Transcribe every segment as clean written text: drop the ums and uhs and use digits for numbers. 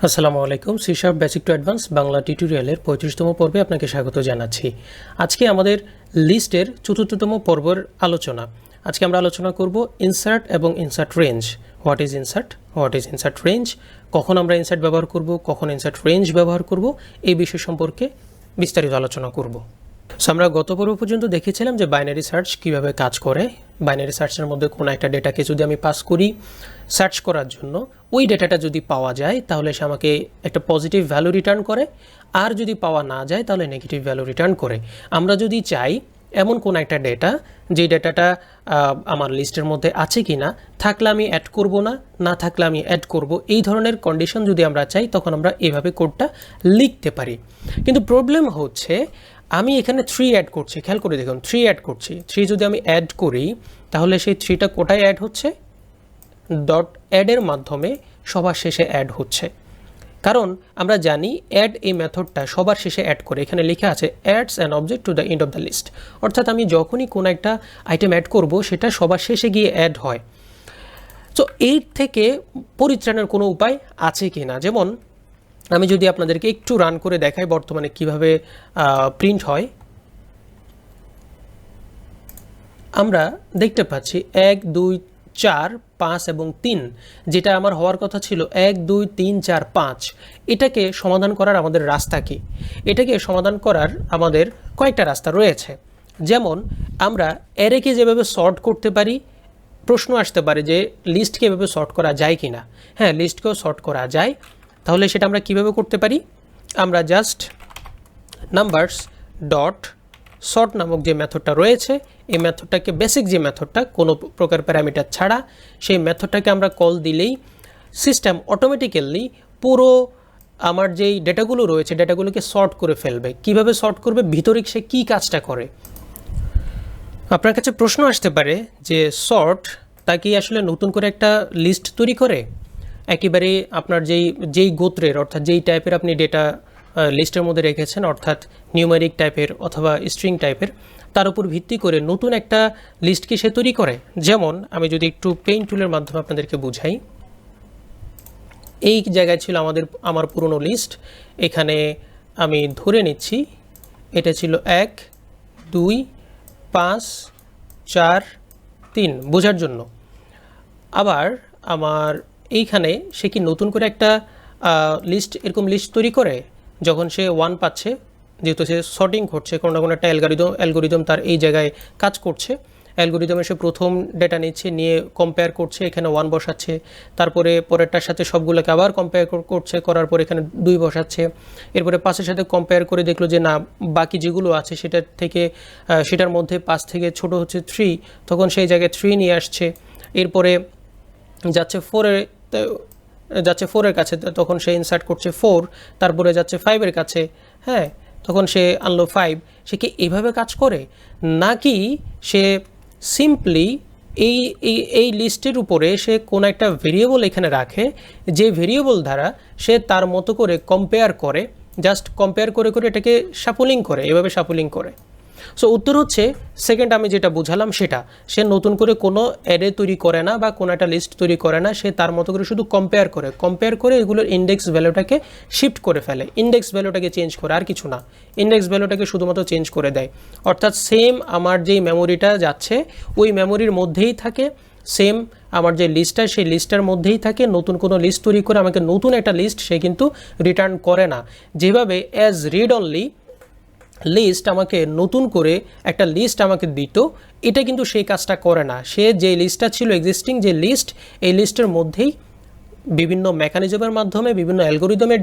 আসসালামু আলাইকুম C sharp basic to advance Bangla টিউটোরিয়ালের 35তম পর্বে আপনাকে স্বাগত জানাচ্ছি। আজকে আমাদের লিস্টের চতুর্থতম পর্বের আলোচনা। আজকে আমরা আলোচনা করব ইনসার্ট এবং insert range. What is insert range, কখন আমরা ইনসার্ট ব্যবহার করব, কখন ইনসার্ট রেঞ্জ ব্যবহার করব, এই বিষয় সম্পর্কে বিস্তারিত আলোচনা করব। সো আমরা গত পর্ব পর্যন্ত দেখেছিলাম যে বাইনারি সার্চ কিভাবে কাজ করে। বাইনারি সার্চের মধ্যে কোনো একটা ডেটাকে যদি আমি পাস করি সার্চ করার জন্য, ওই ডেটাটা যদি পাওয়া যায় তাহলে সে আমাকে একটা পজিটিভ ভ্যালু রিটার্ন করে, আর যদি পাওয়া না যায় তাহলে নেগেটিভ ভ্যালু রিটার্ন করে। আমরা যদি চাই এমন কোন একটা ডেটা, যে ডেটাটা আমার লিস্টের মধ্যে আছে কি না, থাকলে আমি অ্যাড করব না, না থাকলে আমি অ্যাড করব, এই ধরনের কন্ডিশন যদি আমরা চাই তখন আমরা এভাবে কোডটা লিখতে পারি। কিন্তু প্রবলেম হচ্ছে আমি এখানে 3 অ্যাড করছি, খেয়াল করে দেখুন 3 অ্যাড করছি। 3 যদি আমি অ্যাড করি তাহলে সেই 3টা কোটায় অ্যাড হচ্ছে, ডট অ্যাডের মাধ্যমে সবার শেষে অ্যাড হচ্ছে। কারণ আমরা জানি অ্যাড এই মেথডটা সবার শেষে অ্যাড করে, এখানে লেখা আছে adds an object to the end of the list. অর্থাৎ আমি যখনই কোনো একটা আইটেম অ্যাড করব সেটা সবার শেষে গিয়ে অ্যাড হয়। তো এর থেকে পরিত্রাণের কোনো উপায় আছে কি না? যেমন আমি যদি আপনাদেরকে একটু রান করে দেখাই বর্তমানে কিভাবে প্রিন্ট হয়। আমরা দেখতে পাচ্ছি 1 2 4 5 এবং 3, যেটা আমার হওয়ার কথা ছিল 1 2 3 4 5। এটাকে সমাধান করার আমাদের রাস্তা কি? এটাকে সমাধান করার আমাদের কয়েকটা রাস্তা রয়েছে। যেমন আমরা অ্যারেকে যেভাবে সর্ট করতে পারি, প্রশ্ন আসতে পারে যে লিস্টকে এভাবে সর্ট করা যায় কি না। হ্যাঁ, লিস্টকেও সর্ট করা যায়। তাহলে সেটা আমরা কিভাবে করতে পারি? আমরা জাস্ট নাম্বারস ডট সর্ট নামক যে মেথডটা রয়েছে, এই মেথডটাকে বেসিক যে মেথডটা কোনো প্রকার প্যারামিটার ছাড়া, সেই মেথডটাকে আমরা কল দিলেই সিস্টেম অটোমেটিক্যালি পুরো আমার যেই ডেটাগুলো রয়েছে ডেটাগুলোকে সর্ট করে ফেলবে। কিভাবে সর্ট করবে, ভিতরে সে কী কাজটা করে? আপনার কাছে প্রশ্ন আসতে পারে যে সর্ট তা কি আসলে নতুন করে একটা লিস্ট তৈরি করে? একেবারে আপনার যেই গোত্রের, অর্থাৎ যেই টাইপের আপনি ডেটা লিস্টের মধ্যে রেখেছেন, অর্থাৎ নিউমেরিক টাইপের অথবা স্ট্রিং টাইপের, তার উপর ভিত্তি করে নতুন একটা লিস্ট কি সে তৈরি করে? যেমন আমি যদি একটু পেইন্ট টুলের মাধ্যমে আপনাদেরকে বুঝাই। এই জায়গায় ছিল আমার পুরনো লিস্ট। এখানে আমি ধরে নিচ্ছি এটা ছিল 1 2 5 4 3 বোঝার জন্য। আবার আমার এইখানে সে কি নতুন করে একটা লিস্ট, এরকম লিস্ট তৈরি করে? যখন সে 1 পাচ্ছে, যেহেতু সে সর্টিং করছে, কোনো না কোনো একটা অ্যালগোরিদম তার এই জায়গায় কাজ করছে। অ্যালগোরিদমে সে প্রথম ডেটা নিচ্ছে, নিয়ে কম্পেয়ার করছে, এখানে 1 বসাচ্ছে, তারপরে পরেরটার সাথে সবগুলোকে আবার কম্পেয়ার করছে, করার পর এখানে 2 বসাচ্ছে, এরপরে 5-এর সাথে কম্পেয়ার করে দেখলো যে না, বাকি যেগুলো আছে সেটার থেকে সেটার মধ্যে 5 থেকে ছোট হচ্ছে 3, তখন সেই জায়গায় 3 নিয়ে আসছে। এরপরে যাচ্ছে 4-এর কাছে, তখন সে ইনসার্ট করছে 4, তারপরে যাচ্ছে 5-এর কাছে, হ্যাঁ, তখন সে আনলো 5। সে কি এইভাবে কাজ করে, নাকি সে সিম্পলি এই লিস্টের উপরে সে কোনো একটা ভেরিয়েবল এখানে রাখে, যে ভেরিয়েবল দ্বারা সে তার মতো করে কম্পেয়ার করে, জাস্ট কম্পেয়ার করে করে এটাকে শাফলিং করে, এভাবে শাফলিং করে? সো উত্তর হচ্ছে সেকেন্ড, আমি যেটা বুঝালাম সেটা। সে নতুন করে কোনো অ্যারে তৈরি করে না বা কোনো একটা লিস্ট তৈরি করে না, সে তার মতো করে শুধু কম্পেয়ার করে এগুলোর ইন্ডেক্স ভ্যালুটাকে শিফট করে ফেলে, ইন্ডেক্স ভ্যালুটাকে চেঞ্জ করে, আর কিছু না। ইন্ডেক্স ভ্যালুটাকে শুধুমাত্র চেঞ্জ করে দেয়। অর্থাৎ সেম আমার যেই মেমোরিটা যাচ্ছে ওই মেমোরির মধ্যেই থাকে, সেম আমার যে লিস্টটা সেই লিস্টের মধ্যেই থাকে। নতুন কোনো লিস্ট তৈরি করে আমাকে নতুন একটা লিস্ট সে কিন্তু রিটার্ন করে না। যেভাবে অ্যাজ রিড অনলি লিস্ট আমাকে নতুন করে একটা লিস্ট আমাকে দিত, এটা কিন্তু সেই কাজটা করে না। সে যে লিস্টটা ছিল এক্সিস্টিং যে লিস্ট, এই লিস্টের মধ্যেই বিভিন্ন মেকানিজমের মাধ্যমে, বিভিন্ন অ্যালগোরিদমের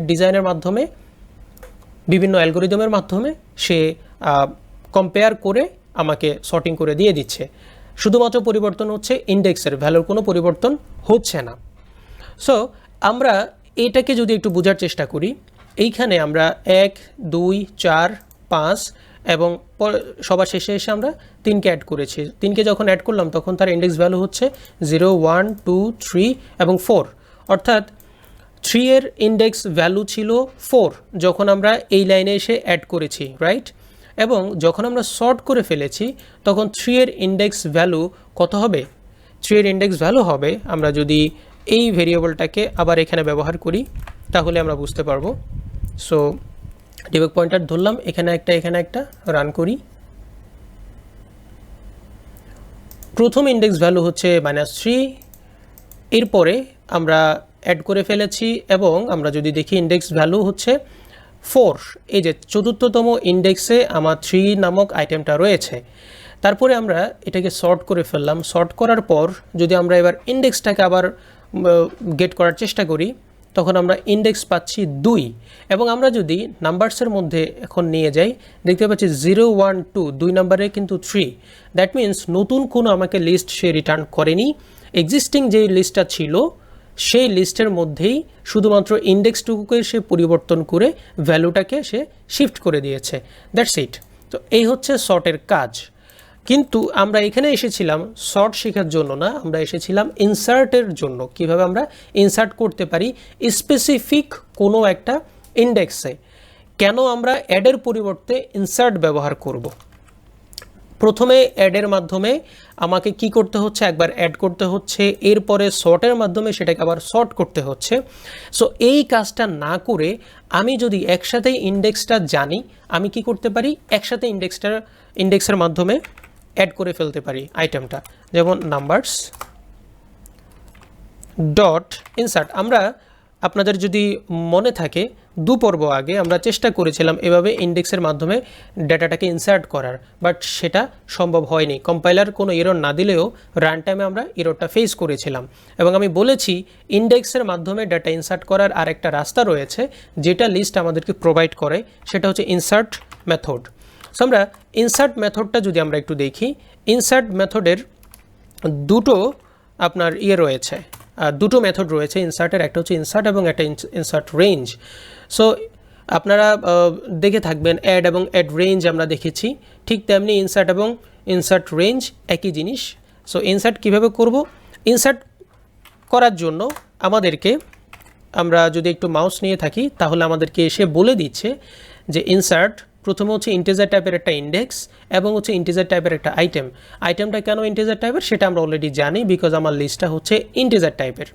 মাধ্যমে সে কম্পেয়ার করে আমাকে সর্টিং করে দিয়ে দিচ্ছে। শুধুমাত্র পরিবর্তন হচ্ছে ইন্ডেক্সের ভ্যালুর, কোনো পরিবর্তন হচ্ছে না। সো আমরা এটাকে যদি একটু বোঝার চেষ্টা করি, এইখানে আমরা 1 2 4 5 এবং সবার শেষে এসে আমরা 3কে অ্যাড করেছি। 3কে যখন অ্যাড করলাম তখন তার ইন্ডেক্স ভ্যালু হচ্ছে 0 1 2 3 এবং 4। অর্থাৎ 3 এর ইন্ডেক্স ভ্যালু ছিল 4 যখন আমরা এই লাইনে এসে অ্যাড করেছি, রাইট? এবং যখন আমরা সর্ট করে ফেলেছি তখন 3 এর ইন্ডেক্স ভ্যালু কত হবে? 3 এর ইন্ডেক্স ভ্যালু হবে, আমরা যদি এই ভেরিয়েবলটাকে আবার এখানে ব্যবহার করি, তাহলে আমরা বুঝতে পারবো। সো ডিবাগ পয়েন্টার ধরলাম, এখানে একটা রান করি। প্রথম ইন্ডেক্স ভ্যালু হচ্ছে -3, এরপরে আমরা অ্যাড করে ফেলেছি এবং আমরা যদি দেখি ইন্ডেক্স ভ্যালু হচ্ছে 4, এই যে চতুর্থতম ইন্ডেক্সে আমার 3 নামক আইটেমটা রয়েছে। তারপরে আমরা এটাকে সর্ট করে ফেললাম। সর্ট করার পর যদি আমরা এবার ইন্ডেক্সটাকে আবার গেট করার চেষ্টা করি, তখন আমরা ইন্ডেক্স পাচ্ছি 2 এবং আমরা যদি নাম্বারসের মধ্যে এখন নিয়ে যাই দেখতে পাচ্ছি 0 1 2 2 নম্বরে কিন্তু 3। দ্যাট মিন্স নতুন কোনো আমাকে লিস্ট সে রিটার্ন করেনি, এক্সিস্টিং যেই লিস্টটা ছিল সেই লিস্টের মধ্যেই শুধুমাত্র ইন্ডেক্সটুকুকে সে পরিবর্তন করে ভ্যালুটাকে সে শিফট করে দিয়েছে। That's it. তো এই হচ্ছে সর্টের কাজ। কিন্তু আমরা এখানে এসেছিলাম সর্ট শেখার জন্য না, আমরা এসেছিলাম ইনসার্টের জন্য। কিভাবে আমরা ইনসার্ট করতে পারি স্পেসিফিক কোনো একটা ইন্ডেক্সে। কেন আমরা অ্যাডের পরিবর্তে ইনসার্ট ব্যবহার করব? প্রথমে অ্যাডের মাধ্যমে আমাকে কি করতে হচ্ছে, একবার অ্যাড করতে হচ্ছে, এরপরে সর্টের মাধ্যমে সেটাকে আবার সর্ট করতে হচ্ছে। সো এই কাজটা না করে আমি যদি একসাথে ইন্ডেক্সটা জানি, আমি কি করতে পারি, একসাথে ইন্ডেক্সের মাধ্যমে অ্যাড করে ফেলতে পারি আইটেমটা। যেমন নাম্বারস ডট ইনসার্ট। আমরা আপনাদের যদি মনে থাকে 2 পর্ব আগে আমরা চেষ্টা করেছিলাম এভাবে ইন্ডেক্সের মাধ্যমে ডেটাটাকে ইনসার্ট করার, বাট সেটা সম্ভব হয়নি। কম্পাইলার কোনো এরর না দিলেও রান টাইমে আমরা এররটা ফেস করেছিলাম। এবং আমি বলেছি ইন্ডেক্সের মাধ্যমে ডেটা ইনসার্ট করার আরেকটা রাস্তা রয়েছে যেটা লিস্ট আমাদেরকে প্রোভাইড করে, সেটা হচ্ছে ইনসার্ট মেথড। সো আমরা ইনসার্ট মেথডটা যদি আমরা একটু দেখি, ইনসার্ট মেথডের দুটো আপনার রয়েছে, দুটো মেথড রয়েছে ইনসার্টের, একটা হচ্ছে ইনসার্ট এবং একটা ইনসার্ট রেঞ্জ। সো আপনারা দেখে থাকবেন অ্যাড এবং অ্যাড রেঞ্জ আমরা দেখেছি, ঠিক তেমনি ইনসার্ট এবং ইনসার্ট রেঞ্জ একই জিনিস। সো ইনসার্ট কীভাবে করব, ইনসার্ট করার জন্য আমাদেরকে, আমরা যদি একটু মাউস নিয়ে থাকি তাহলে আমাদেরকে এসে বলে দিচ্ছে যে ইনসার্ট প্রথমে হচ্ছে ইন্টিজার টাইপের একটা ইন্ডেক্স এবং হচ্ছে ইন্টিজার টাইপের একটা আইটেম। আইটেমটা কেন ইন্টিজার টাইপের সেটা আমরা অলরেডি জানি, বিকজ আমার লিস্টটা হচ্ছে ইন্টিজার টাইপের।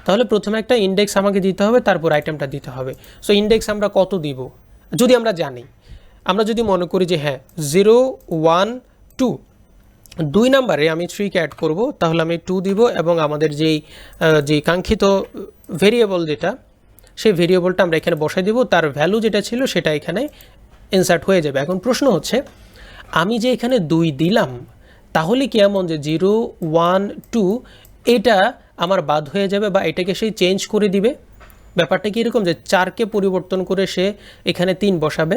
তাহলে প্রথমে একটা ইন্ডেক্স আমাকে দিতে হবে, তারপর আইটেমটা দিতে হবে। সো ইন্ডেক্স আমরা কত দিব যদি আমরা জানি, আমরা যদি মনে করি যে হ্যাঁ 0 1 2, 2 নম্বরে আমি 3কে অ্যাড করব, তাহলে আমি 2 দিব এবং আমাদের যেই কাঙ্ক্ষিত ভেরিয়েবল যেটা, সেই ভেরিয়েবলটা আমরা এখানে বসাই দিব, তার ভ্যালু যেটা ছিল সেটা এখানে ইনসার্ট হয়ে যাবে। এখন প্রশ্ন হচ্ছে আমি যে এখানে 2 দিলাম, তাহলে কি এমন যে 0 1 2 এটা আমার বাদ হয়ে যাবে বা এটাকে সেই চেঞ্জ করে দিবে? ব্যাপারটা কি এরকম যে 4কে পরিবর্তন করে সে এখানে 3 বসাবে?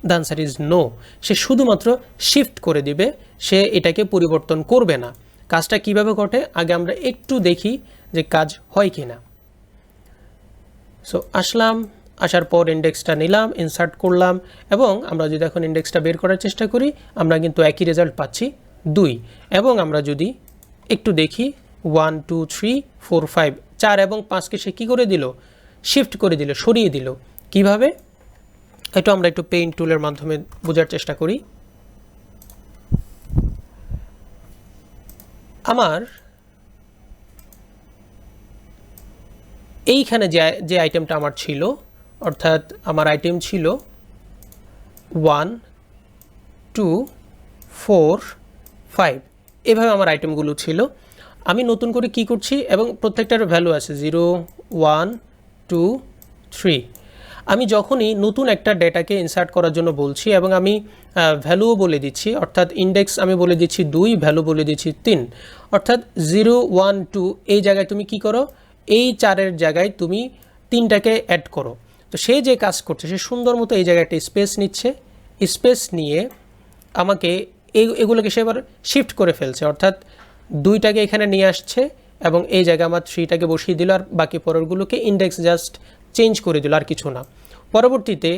The answer is no. সে শুধুমাত্র শিফট করে দিবে, সে এটাকে পরিবর্তন করবে না। কাজটা কিভাবে ঘটে আগে আমরা একটু দেখি যে কাজ হয় কি না। সো আসার পর ইন্ডেক্সটা নিলাম, ইনসার্ট করলাম এবং আমরা যদি এখন ইন্ডেক্সটা বের করার চেষ্টা করি আমরা কিন্তু একই রেজাল্ট পাচ্ছি 2। এবং আমরা যদি একটু দেখি 1 2 3 4 5, 4 এবং 5কে সে কী করে দিল, শিফট করে দিল, সরিয়ে দিল। কিভাবে এটা আমরা একটু পেইন্ট টুলের মাধ্যমে বোঝার চেষ্টা করি। আমার এইখানে যে আইটেমটা আমার ছিল, অর্থাৎ আমার আইটেম ছিল 1 2 4 5, এভাবে আমার আইটেমগুলো ছিল। আমি নতুন করে কি করছি এবং প্রত্যেকটার ভ্যালু আছে 0 1 2 3। আমি যখনই নতুন একটা ডেটাকে ইনসার্ট করার জন্য বলছি এবং আমি ভ্যালুও বলে দিচ্ছি, অর্থাৎ ইন্ডেক্স আমি বলে দিচ্ছি 2, ভ্যালু বলে দিচ্ছি 3, অর্থাৎ 0 1 2 এই জায়গায় তুমি কি করো, এই 4-এর জায়গায় তুমি 3টাকে অ্যাড করো। তো সে যে কাজ করছে সে সুন্দর মতো এই জায়গায় একটা স্পেস নিচ্ছে, স্পেস নিয়ে আমাকে এগুলোকে সে এবার শিফট করে ফেলছে, অর্থাৎ 2টাকে এখানে নিয়ে আসছে এবং এই জায়গায় আমার 3টাকে বসিয়ে দিল আর বাকি পরেরগুলোকে ইন্ডেক্স জাস্ট চেঞ্জ করে দিল, আর কিছু না। পরবর্তীতে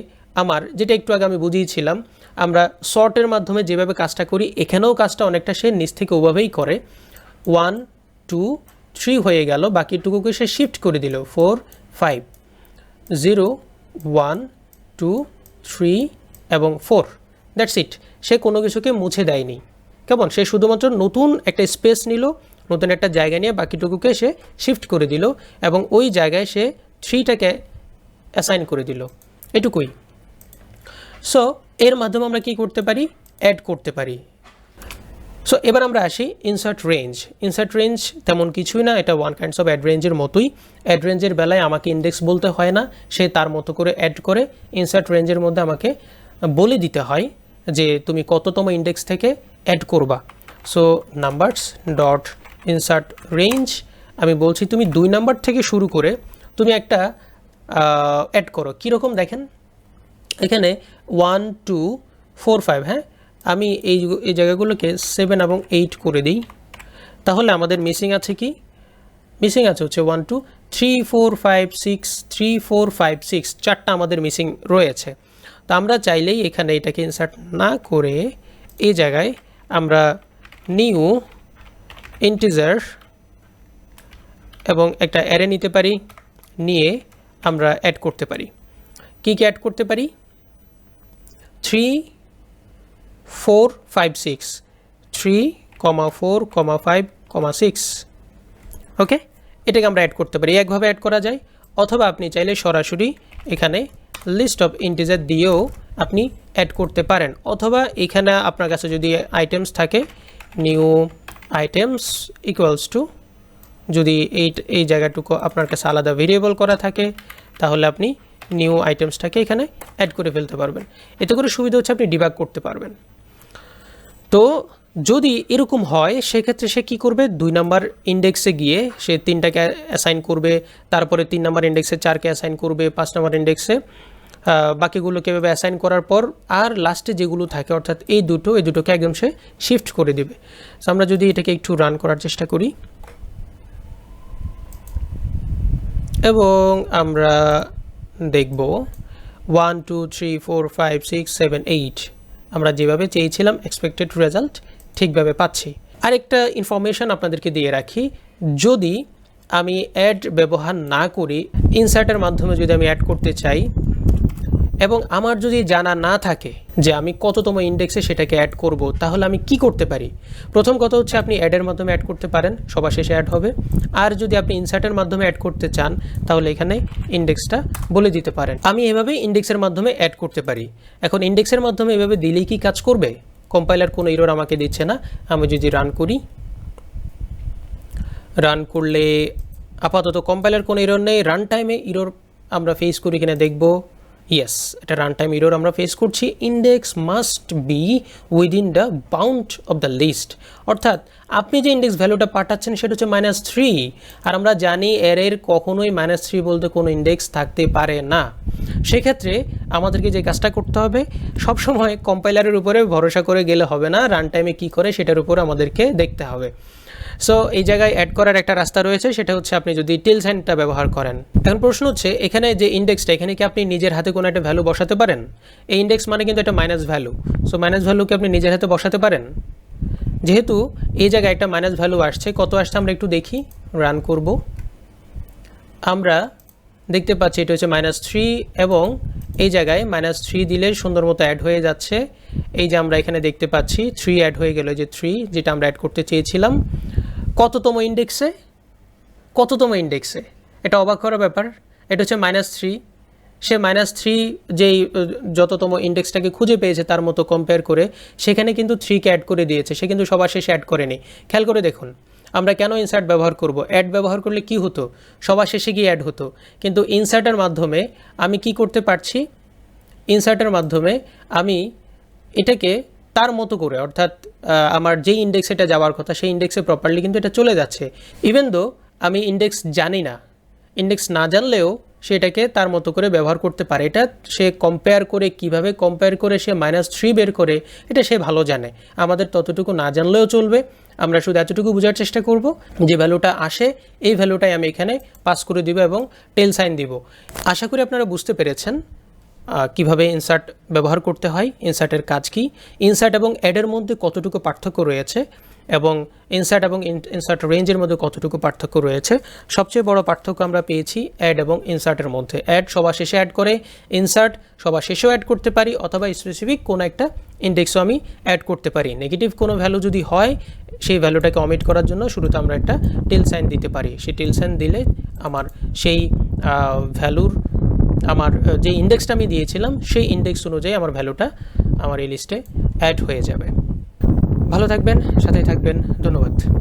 আমার যেটা একটু আগে আমি বুঝিয়েছিলাম, আমরা সর্টের মাধ্যমে যেভাবে কাজটা করি এখানেও কাজটা অনেকটা সে নিচ থেকে ওভাবেই করে। 1 2 3 হয়ে গেল, বাকিটুকুকে সে শিফট করে দিল 4 5, 0 1 2 3 এবং 4। That's it. সে কোনো কিছুকে মুছে দেয়নি। কেমন, সে শুধুমাত্র নতুন একটা স্পেস নিল, নতুন একটা জায়গা নিয়ে বাকিটুকুকে সে শিফট করে দিল এবং ওই জায়গায় সে 3টাকে অ্যাসাইন করে দিল, এটুকুই। সো এর মাধ্যমে আমরা কি করতে পারি, অ্যাড করতে পারি। সো এবার আমরা আসি ইনসার্ট রেঞ্জ। ইনসার্ট রেঞ্জ তেমন কিছুই না, এটা ওয়ান কাইন্ডস অফ অ্যাড রেঞ্জের মতোই। অ্যাড রেঞ্জের বেলায় আমাকে ইন্ডেক্স বলতে হয় না, সে তার মতো করে অ্যাড করে। ইনসার্ট রেঞ্জের মধ্যে আমাকে বলে দিতে হয় যে তুমি কততম ইন্ডেক্স থেকে অ্যাড করবা। So numbers dot insert range, আমি বলছি তুমি 2 নাম্বার থেকে শুরু করে তুমি একটা অ্যাড করো। কীরকম দেখেন, এখানে 1 2 4 5, হ্যাঁ আমি এই জায়গাগুলোকে 7 এবং 8 করে দিই। তাহলে আমাদের মিসিং আছে কি, মিসিং আছে হচ্ছে 1 2 3 4 5 6, 3 4 5 6, 4টা আমাদের মিসিং রয়েছে। তো আমরা চাইলেই এখানে এটাকে ইনসার্ট না করে এই জায়গায় আমরা নিউ ইন্টিজার এবং একটা অ্যারে নিতে পারি, নিয়ে আমরা অ্যাড করতে পারি। কি কি অ্যাড করতে পারি, 3 4 5 6, 3, 4, 5, 6, ওকে। এটাকে আমরা অ্যাড করতে পারি, একভাবে অ্যাড করা যায়। অথবা আপনি চাইলে সরাসরি এখানে লিস্ট অফ ইন্টিজার দিয়েও আপনি অ্যাড করতে পারেন। অথবা এখানে আপনার কাছে যদি আইটেমস থাকে, নিউ আইটেমস ইকুয়ালস টু, যদি এই জায়গাটুকু আপনার কাছে আলাদা ভেরিয়েবল করা থাকে তাহলে আপনি নিউ আইটেমসটাকে এখানে অ্যাড করে ফেলতে পারবেন। এতে করে সুবিধা হচ্ছে আপনি ডিবাগ করতে পারবেন। তো যদি এরকম হয় সেক্ষেত্রে সে কী করবে, 2 নাম্বার ইন্ডেক্সে গিয়ে সে 3টাকে অ্যাসাইন করবে, তারপরে 3 নাম্বার ইন্ডেক্সে 4কে অ্যাসাইন করবে, 5 নাম্বার ইন্ডেক্সে বাকিগুলোকে এভাবে অ্যাসাইন করার পর আর লাস্টে যেগুলো থাকে অর্থাৎ এই দুটোকে একদম সে শিফট করে দিবে। সো আমরা যদি এটাকে একটু রান করার চেষ্টা করি এবং আমরা দেখব 1 2 3 4 5 6 7 8 আমরা যেভাবে চেয়েছিলাম এক্সপেক্টেড রেজাল্ট ঠিকভাবে পাচ্ছি। আরেকটা ইনফরমেশন আপনাদেরকে দিয়ে রাখি, যদি আমি অ্যাড ব্যবহার না করি, ইনসার্টের মাধ্যমে যদি আমি অ্যাড করতে চাই এবং আমার যদি জানা না থাকে যে আমি কততম ইন্ডেক্সে সেটাকে অ্যাড করব, তাহলে আমি কি করতে পারি। প্রথম কথা হচ্ছে আপনি অ্যাডের মাধ্যমে অ্যাড করতে পারেন, সবার শেষে অ্যাড হবে। আর যদি আপনি ইনসার্টের মাধ্যমে অ্যাড করতে চান তাহলে এখানে ইন্ডেক্সটা বলে দিতে পারেন। আমি এভাবে ইন্ডেক্সের মাধ্যমে অ্যাড করতে পারি। এখন ইন্ডেক্সের মাধ্যমে এভাবে দিলেই কি কাজ করবে, কম্পাইলার কোনো এরর আমাকে দিচ্ছে না। আমি যদি রান করি, রান করলে আপাতত কম্পাইলার কোনো এরর নেই। রান টাইমে এরর আমরা ফেস করি কিনা দেখব। ইয়েস, এটা রান টাইম এরর আমরা ফেস করছি। Index must be within the bound of the list, অর্থাৎ আপনি যে ইন্ডেক্স ভ্যালুটা পাঠাচ্ছেন সেটা হচ্ছে -3, আর আমরা জানি এর কখনোই -3 বলতে কোনো ইন্ডেক্স থাকতে পারে না। সেক্ষেত্রে আমাদেরকে যে কাজটা করতে হবে, সবসময় কম্পাইলারের উপরে ভরসা করে গেলে হবে না, রান টাইমে কী করে সেটার উপর আমাদেরকে দেখতে হবে। সো এই জায়গায় অ্যাড করার একটা রাস্তা রয়েছে, সেটা হচ্ছে আপনি যদি টিল সাইনটা ব্যবহার করেন। এখন প্রশ্ন হচ্ছে এখানে যে ইন্ডেক্সটা, এখানে কি আপনি নিজের হাতে কোনো একটা ভ্যালু বসাতে পারেন? এই ইন্ডেক্স মানে কিন্তু একটা মাইনাস ভ্যালু। সো মাইনাস ভ্যালুকে আপনি নিজের হাতে বসাতে পারেন। যেহেতু এই জায়গায় একটা মাইনাস ভ্যালু আসছে, কত আসছে আমরা একটু দেখি, রান করব। আমরা দেখতে পাচ্ছি এটা হচ্ছে -3 এবং এই জায়গায় -3 দিলে সুন্দর মতো অ্যাড হয়ে যাচ্ছে। এই যে আমরা এখানে দেখতে পাচ্ছি 3 অ্যাড হয়ে গেল, যে 3 যেটা আমরা অ্যাড করতে চেয়েছিলাম। কততম ইন্ডেক্সে, কততম ইন্ডেক্সে, এটা অবাক করার ব্যাপার। এটা হচ্ছে -3, সে -3 যেই যততম ইন্ডেক্সটাকে খুঁজে পেয়েছে তার মতো কম্পেয়ার করে সেখানে কিন্তু 3কে অ্যাড করে দিয়েছে, সে কিন্তু সবার শেষে অ্যাড করেনি। খেয়াল করে দেখুন, আমরা কেন ইনসার্ট ব্যবহার করব? অ্যাড ব্যবহার করলে কি হতো, সবার শেষে গিয়ে অ্যাড হতো। কিন্তু ইনসার্টের মাধ্যমে আমি কি করতে পারছি, ইনসার্টের মাধ্যমে আমি এটাকে তার মতো করে, অর্থাৎ আমার যেই ইন্ডেক্সে এটা যাওয়ার কথা সেই ইন্ডেক্সে প্রপারলি কিন্তু এটা চলে যাচ্ছে। ইভেন দো আমি ইন্ডেক্স জানি না, ইন্ডেক্স না জানলেও সেটাকে তার মতো করে ব্যবহার করতে পারে। এটা সে কম্পেয়ার করে, কিভাবে কম্পেয়ার করে সে -3 বের করে, এটা সে ভালো জানে। আমাদের ততটুকু না জানলেও চলবে, আমরা শুধু এতটুকু বোঝার চেষ্টা করব যে ভ্যালুটা আসে এই ভ্যালুটাই আমি এখানে পাস করে দিব এবং টেল সাইন দিব। আশা করি আপনারা বুঝতে পেরেছেন কিভাবে ইনসার্ট ব্যবহার করতে হয়, ইনসার্টের কাজ কি, ইনসার্ট এবং অ্যাডের মধ্যে কতটুকু পার্থক্য রয়েছে এবং ইনসার্ট এবং ইনসার্ট রেঞ্জের মধ্যে কতটুকু পার্থক্য রয়েছে। সবচেয়ে বড় পার্থক্য আমরা পেয়েছি অ্যাড এবং ইনসার্টের মধ্যে। অ্যাড সবার শেষে অ্যাড করে, ইনসার্ট সবার শেষেও অ্যাড করতে পারি, অথবা স্পেসিফিক কোনো একটা ইন্ডেক্সও আমি অ্যাড করতে পারি। নেগেটিভ কোনো ভ্যালু যদি হয় সেই ভ্যালুটাকে অমিট করার জন্য শুরুতে আমরা একটা টিল সাইন দিতে পারি। সেই টিল সাইন দিলে আমার সেই ভ্যালুর আমার যে ইন্ডেক্সটা আমি দিয়েছিলাম সেই ইন্ডেক্স অনুযায়ী আমার ভ্যালুটা আমার এই লিস্টে অ্যাড হয়ে যাবে। ভালো থাকবেন, সাথে থাকবেন, ধন্যবাদ।